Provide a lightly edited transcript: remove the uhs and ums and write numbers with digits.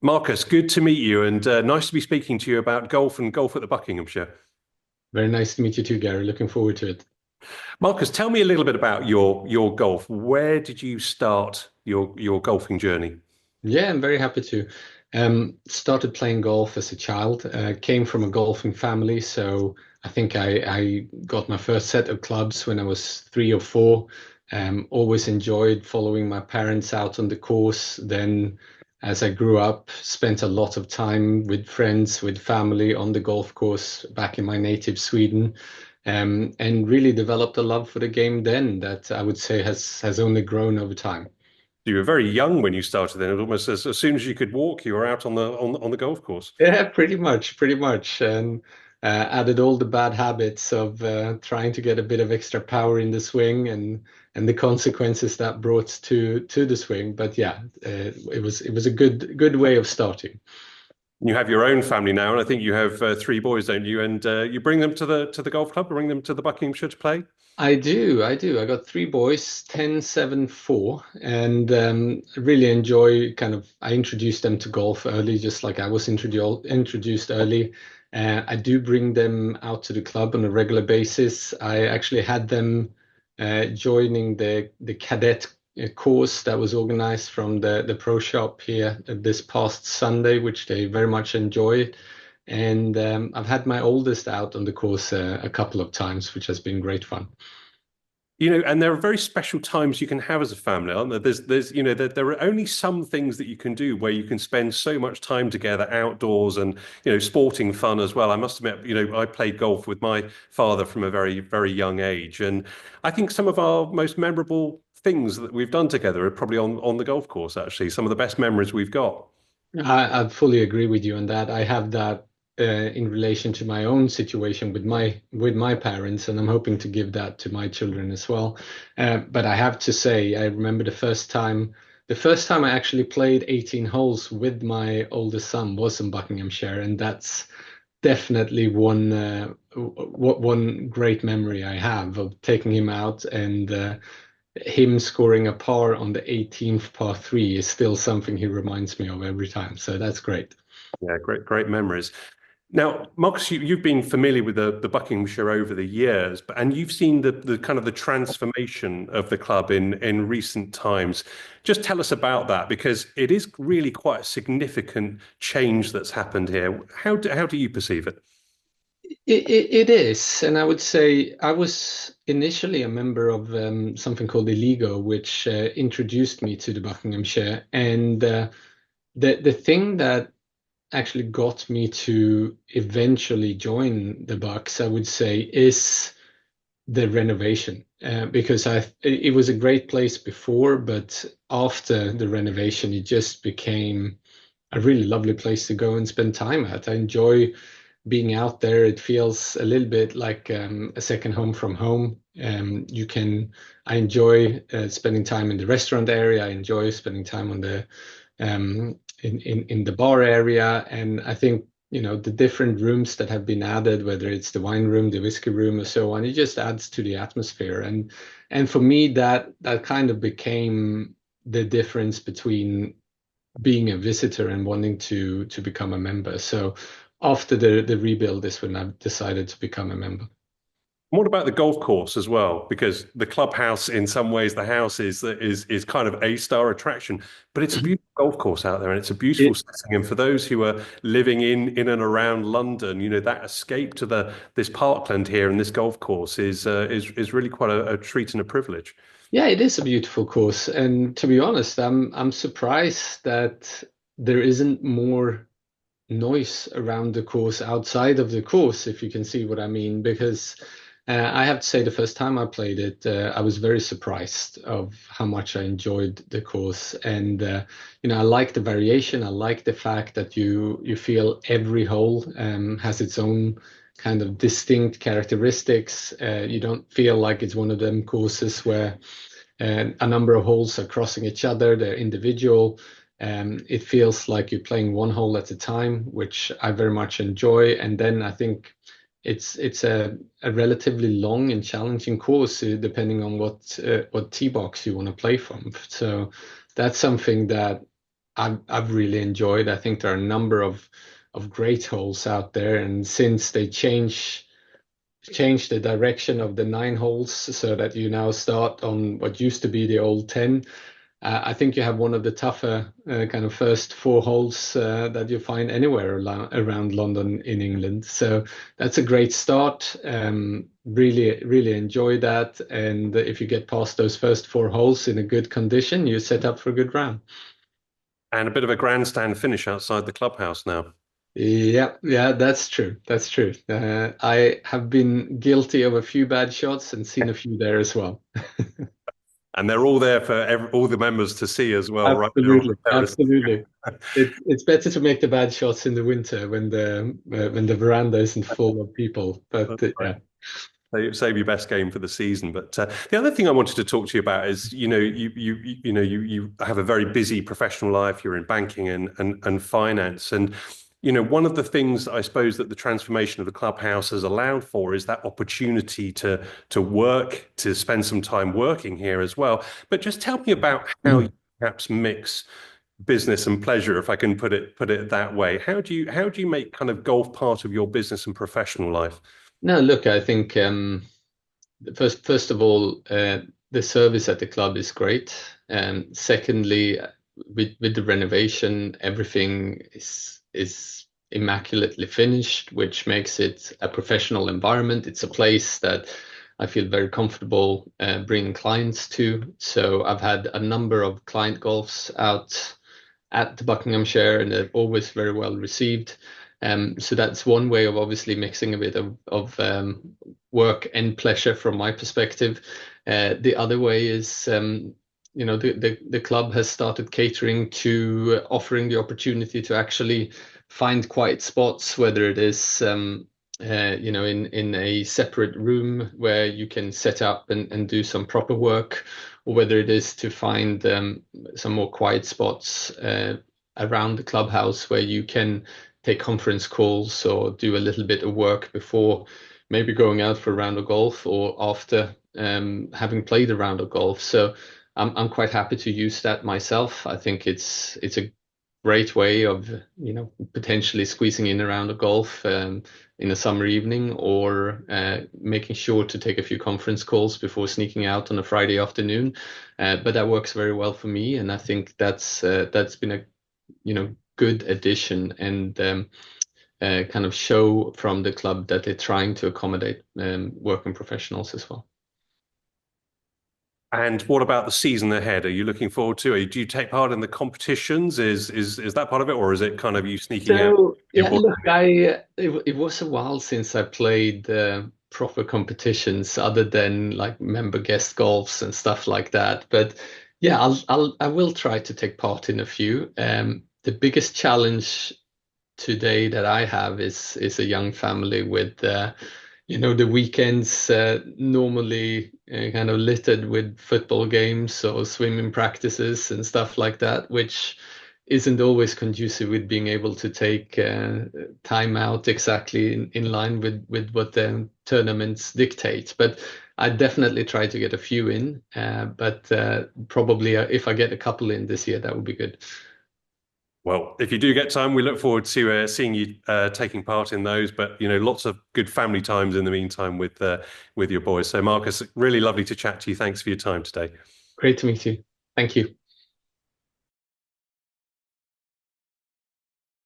Marcus, good to meet you and nice to be speaking to you about golf and golf at the Buckinghamshire. Very nice to meet you too, Gary. Looking forward to it. Marcus, tell me a little bit about your golf. Where did you start your golfing journey? Yeah, I'm very happy to. Started playing golf as a child. Came from a golfing family, so I think I got my first set of clubs when I was 3 or 4. Always enjoyed following my parents out on the course. Then, as I grew up, spent a lot of time with friends, with family on the golf course back in my native Sweden. And really developed a love for the game then that I would say has only grown over time. You were very young when you started then. Almost as soon as you could walk, you were out on the golf course. Yeah, pretty much, and added all the bad habits of trying to get a bit of extra power in the swing and the consequences that brought to the swing. But yeah, it was a good way of starting. You have your own family now, and I think you have three boys, don't you? And you bring them to the golf club, bring them to the Buckinghamshire to play. I do. I got 3 boys, 10, 7, 4, and really enjoy I introduced them to golf early, just like I was introduced early. I do bring them out to the club on a regular basis. I actually had them joining the cadet course that was organized from the pro shop here this past Sunday, which they very much enjoyed. And I've had my oldest out on the course a couple of times, which has been great fun. And there are very special times you can have as a family, aren't there? There are only some things that you can do where you can spend so much time together outdoors and, sporting fun as well. I must admit, I played golf with my father from a very, very young age. And I think some of our most memorable things that we've done together are probably on the golf course, actually. Some of the best memories we've got. I fully agree with you on that. I have that in relation to my own situation with my parents, and I'm hoping to give that to my children as well. But I have to say, I remember the first time I actually played 18 holes with my oldest son was in Buckinghamshire, and that's definitely one great memory I have of taking him out and him scoring a par on the 18th par three is still something he reminds me of every time. So that's great. Yeah, great, great memories. Now, Marcus, you've been familiar with the Buckinghamshire over the years, and you've seen the kind of the transformation of the club in recent times. Just tell us about that because it is really quite a significant change that's happened here. How do you perceive it? It is, and I would say I was initially a member of something called the Ligo, which introduced me to the Buckinghamshire. And the thing that actually got me to eventually join the Bucks, I would say, is the renovation. Because it was a great place before, but after the renovation, it just became a really lovely place to go and spend time at. I enjoy being out there. It feels a little bit like a second home from home. I enjoy spending time in the restaurant area. I enjoy spending time on the in the bar area, and I think the different rooms that have been added, whether it's the wine room, the whiskey room, or so on, it just adds to the atmosphere. And for me, that kind of became the difference between being a visitor and wanting to become a member. So after the rebuild is when I've decided to become a member. What about the golf course as well? Because the clubhouse, in some ways, the house is kind of a star attraction, but it's a beautiful golf course out there, and it's a beautiful It, setting. And for those who are living in and around London, that escape to the this parkland here and this golf course is really quite a treat and a privilege. yeah, it is a beautiful course, and to be honest, I'm surprised that there isn't more noise around the course outside of the course, if you can see what I mean. Because I have to say, the first time I played it, I was very surprised of how much I enjoyed the course. And I like the variation. I like the fact that you feel every hole has its own kind of distinct characteristics. You don't feel like it's one of them courses where a number of holes are crossing each other. They're individual. It feels like you're playing one hole at a time, which I very much enjoy. And then I think it's a relatively long and challenging course, depending on what tee box you want to play from. So that's something that I've really enjoyed. I think there are a number of great holes out there, and since they change the direction of the 9 holes so that you now start on what used to be the old 10. I think you have one of the tougher kind of first 4 holes that you find anywhere around London in England. So that's a great start. Really, really enjoy that. And if you get past those first 4 holes in a good condition, you're set up for a good round. And a bit of a grandstand finish outside the clubhouse now. Yeah, yeah, that's true. That's true. I have been guilty of a few bad shots and seen a few there as well. And they're all there for all the members to see as well, right there on the Absolutely, terrace. absolutely. It's better to make the bad shots in the winter when the veranda isn't full of people. But That's right. yeah. Save your best game for the season. But the other thing I wanted to talk to you about is, you have a very busy professional life. You're in banking and finance, and one of the things I suppose that the transformation of the clubhouse has allowed for is that opportunity to work, to spend some time working here as well. But just tell me about how you Mm. perhaps mix business and pleasure, if I can put it that way. How do you make kind of golf part of your business and professional life? No, look, I think first of all, the service at the club is great. Secondly, with the renovation, everything is immaculately finished, which makes it a professional environment. It's a place that I feel very comfortable bringing clients to. So I've had a number of client golfs out at the Buckinghamshire, and they're always very well received. So that's one way of obviously mixing a bit of work and pleasure from my perspective. The other way is, the club has started catering to offering the opportunity to actually find quiet spots, whether it is in a separate room where you can set up and do some proper work, or whether it is to find some more quiet spots around the clubhouse where you can take conference calls or do a little bit of work before maybe going out for a round of golf or after having played a round of golf. So I'm quite happy to use that myself. I think it's a great way of potentially squeezing in a round of golf in a summer evening, or making sure to take a few conference calls before sneaking out on a Friday afternoon. But that works very well for me, and I think that's been a good addition, and kind of show from the club that they're trying to accommodate working professionals as well. And what about the season ahead? Are you looking forward to it? Do you take part in the competitions? Is that part of it, or is it kind of you sneaking out So your yeah, boy? look, it was a while since I played proper competitions other than like member guest golfs and stuff like that. But yeah, I will try to take part in a few. The biggest challenge today that I have is a young family with the weekends normally kind of littered with football games or swimming practices and stuff like that, which isn't always conducive with being able to take time out exactly in line with what the tournaments dictate. But I definitely try to get a few in, but probably if I get a couple in this year, that would be good. Well, if you do get time, we look forward to seeing you taking part in those. But lots of good family times in the meantime with your boys. So, Marcus, really lovely to chat to you. Thanks for your time today. Great to meet you. Thank you.